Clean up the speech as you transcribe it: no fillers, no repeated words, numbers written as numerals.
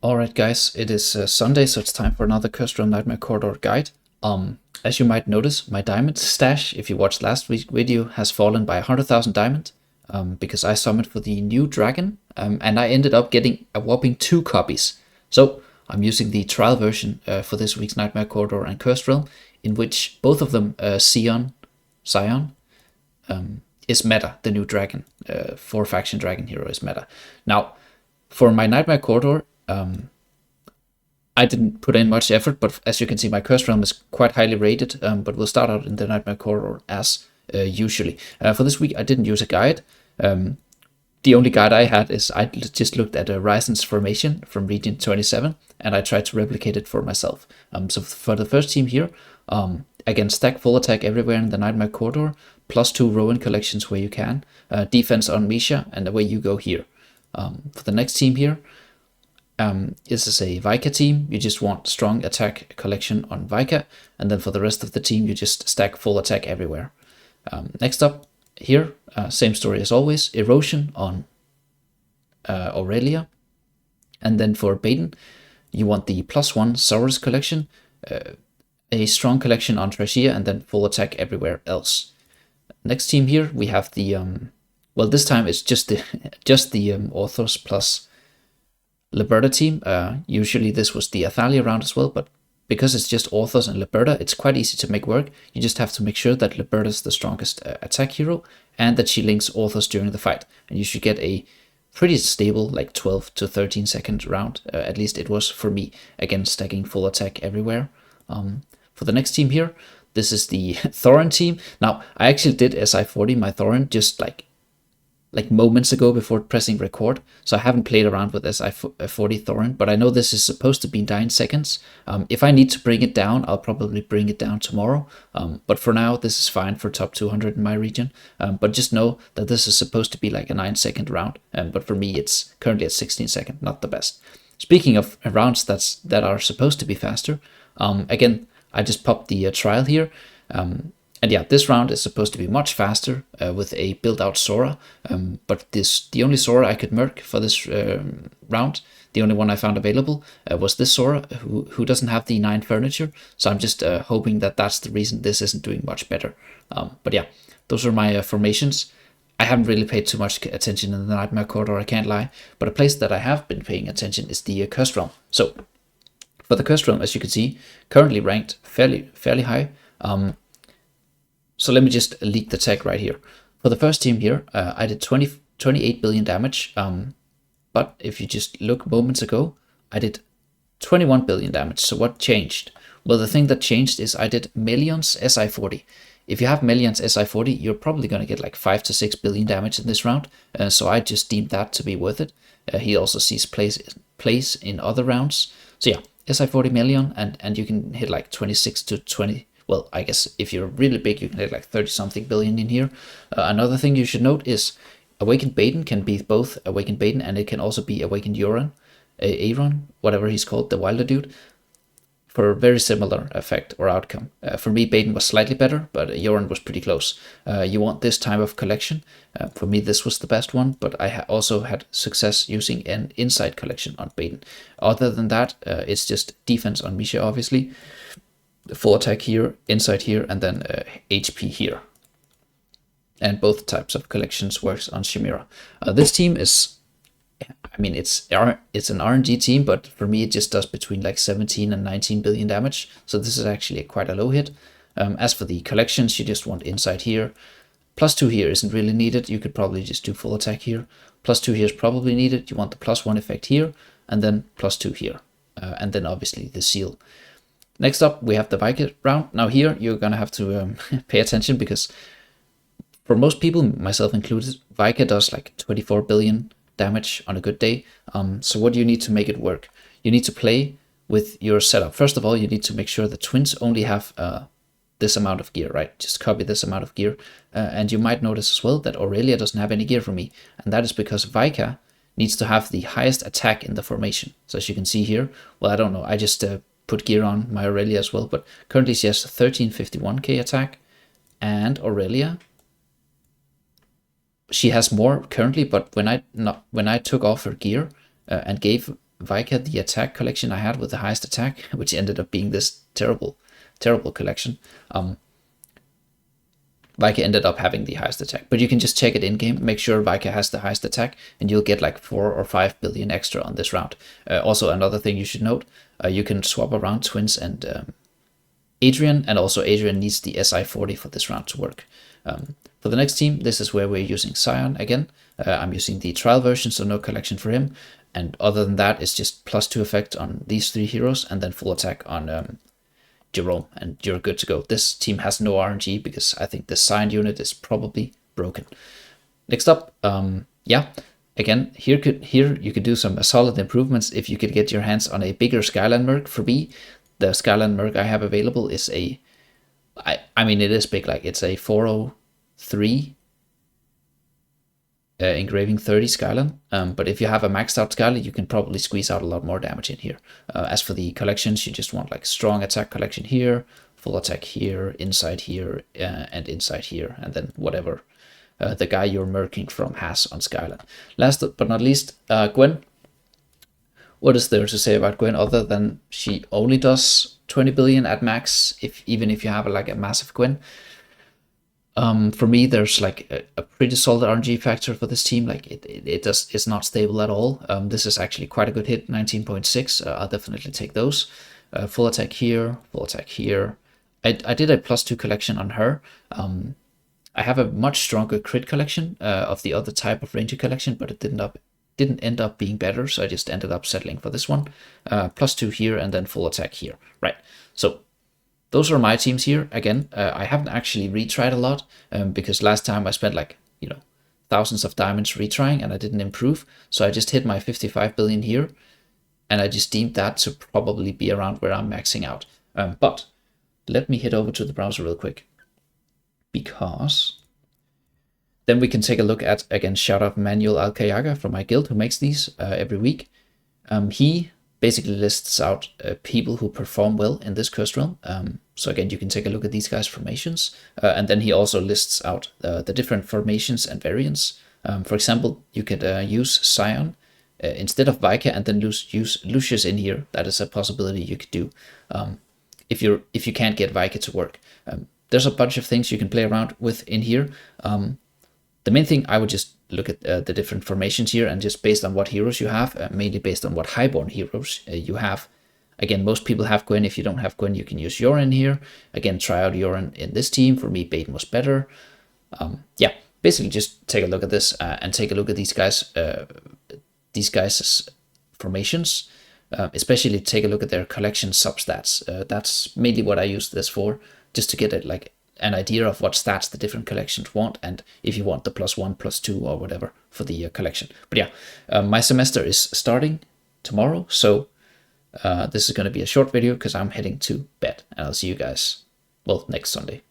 Alright guys, it is Sunday, so it's time for another Cursed Realm Nightmare Corridor guide. As you might notice, my diamond stash, if you watched last week's video, has fallen by 100,000 diamond, because I summoned for the new dragon, and I ended up getting a whopping 2 copies. So I'm using the trial version for this week's Nightmare Corridor and Cursed Realm, in which both of them, Scion, is meta, the new dragon, 4-faction dragon hero is meta. Now, for my Nightmare Corridor, I didn't put in much effort, but as you can see, my Cursed Realm is quite highly rated, but we'll start out in the Nightmare Corridor as usually. For this week, I didn't use a guide. The only guide I had is I just looked at Ryzen's formation from region 27, and I tried to replicate it for myself. So for the first team here, again, stack full attack everywhere in the Nightmare Corridor, +2 Rowan collections where you can, defense on Misha, and away you go here. For the next team here, this is a Vika team. You just want strong attack collection on Vika, and then for the rest of the team, you just stack full attack everywhere. Next up here, same story as always, erosion on Aurelia, and then for Baden, you want the +1 Saurus collection, a strong collection on Trashia, and then full attack everywhere else. Next team here, we have the well, this time it's just the Orthos plus Liberta team. Usually this was the Athalia round as well, but because it's just Orthos and Liberta, it's quite easy to make work. You just have to make sure that Liberta is the strongest attack hero, and that she links Orthos during the fight, and you should get a pretty stable, like 12 to 13 second round. At least it was for me, again stacking full attack everywhere. For the next team here, this is the Thorin team. Now, I actually did SI40 my Thorin just like moments ago before pressing record, so I haven't played around with SI40 Thorin, but I know this is supposed to be 9 seconds. If I need to bring it down, I'll probably bring it down tomorrow, but for now this is fine for top 200 in my region. But just know that this is supposed to be like a 9-second round, but for me it's currently at 16 seconds, not the best. Speaking of rounds that are supposed to be faster, again, I just popped the trial here. And yeah, this round is supposed to be much faster with a built-out Sora, but the only Sora I could merc for this round, the only one I found available, was this Sora, who doesn't have the 9 furniture, so I'm just hoping that that's the reason this isn't doing much better. But yeah, those are my formations. I haven't really paid too much attention in the Nightmare Corridor, I can't lie, but a place that I have been paying attention is the Cursed Realm. So, for the Cursed Realm, as you can see, currently ranked fairly high. So let me just leak the tech right here. For the first team here, I did 28 billion damage, but if you just look moments ago, I did 21 billion damage. So what changed? Well, the thing that changed is I did Melions SI40. If you have Melions SI40, you're probably going to get like 5 to 6 billion damage in this round, so I just deemed that to be worth it. He also sees plays in other rounds. So yeah, SI40 Melion, and you can hit like 26 to 20. Well, I guess if you're really big, you can hit like 30-something billion in here. Another thing you should note is Awakened Baden can be both Awakened Baden, and it can also be Awakened Aaron, whatever he's called, the wilder dude, for a very similar effect or outcome. For me, Baden was slightly better, but Aaron was pretty close. You want this type of collection. For me, this was the best one, but I also had success using an Insight collection on Baden. Other than that, it's just defense on Misha, obviously. Full attack here, insight here, and then HP here. And both types of collections works on Chimera. This team is, I mean, it's an RNG team, but for me it just does between like 17 and 19 billion damage. So this is actually quite a low hit. As for the collections, you just want insight here. +2 here isn't really needed. You could probably just do full attack here. +2 here is probably needed. You want the +1 effect here, and then +2 here. And then obviously the seal. Next up, we have the Vika round. Now here, you're going to have to pay attention, because for most people, myself included, Vika does like 24 billion damage on a good day. So what do you need to make it work? You need to play with your setup. First of all, you need to make sure the twins only have this amount of gear, right? Just copy this amount of gear. And you might notice as well that Aurelia doesn't have any gear for me. And that is because Vika needs to have the highest attack in the formation. So as you can see here, well, I don't know, I just put gear on my Aurelia as well, but currently she has 1351k attack, and Aurelia, she has more currently, but when I took off her gear and gave Vika the attack collection I had with the highest attack, which ended up being this terrible collection. Vika ended up having the highest attack, but you can just check it in game, make sure Vika has the highest attack, and you'll get like 4 or 5 billion extra on this round. Also, another thing you should note, you can swap around Twins and Adrian, and also Adrian needs the SI40 for this round to work. For the next team, this is where we're using Scion again. I'm using the trial version, so no collection for him. And other than that, it's just +2 effect on these 3 heroes, and then full attack on Jerome, and you're good to go. This team has no RNG because I think the Scion unit is probably broken. Next up, yeah, again, here you could do some solid improvements if you could get your hands on a bigger Skyline Merc. For me, the Skyline Merc I have available is I mean, it is big, like it's a 403 engraving 30 Skyline, but if you have a maxed out Skyline, you can probably squeeze out a lot more damage in here. As for the collections, you just want like strong attack collection here, full attack here, inside here, and inside here, and then whatever the guy you're merking from has on Skyline. Last but not least, Gwen. What is there to say about Gwen other than she only does 20 billion at max, even if you have like a massive Gwen? For me, there's like a pretty solid RNG factor for this team. Like it's not stable at all. This is actually quite a good hit, 19.6. I'll definitely take those. Full attack here, full attack here. I did a +2 collection on her. I have a much stronger crit collection of the other type of ranger collection, but it didn't end up being better, so I just ended up settling for this one. +2 here, and then full attack here. Right, so those are my teams here. Again, I haven't actually retried a lot because last time I spent like, thousands of diamonds retrying and I didn't improve. So I just hit my 55 billion here, and I just deemed that to probably be around where I'm maxing out. But let me head over to the browser real quick, because then we can take a look at, again, shout out Manuel Alcayaga from my guild who makes these every week. He basically lists out people who perform well in this cursed realm. So again, you can take a look at these guys' formations. And then he also lists out the different formations and variants. For example, you could use Scion instead of Vika, and then use Lucius in here. That is a possibility you could do if you can't get Vika to work. There's a bunch of things you can play around with in here. The main thing, I would just look at the different formations here, and just based on what heroes you have, mainly based on what highborn heroes you have. Again, most people have Gwen. If you don't have Gwen, you can use Yoren here. Again, try out Yoren in this team. For me, Baden was better. Yeah, basically just take a look at this and take a look at these guys' formations. Especially take a look at their collection substats. That's mainly what I use this for, just to get it like an idea of what stats the different collections want, and if you want the +1, +2, or whatever for the collection. But yeah, my semester is starting tomorrow, so this is going to be a short video because I'm heading to bed, and I'll see you guys, well, next Sunday.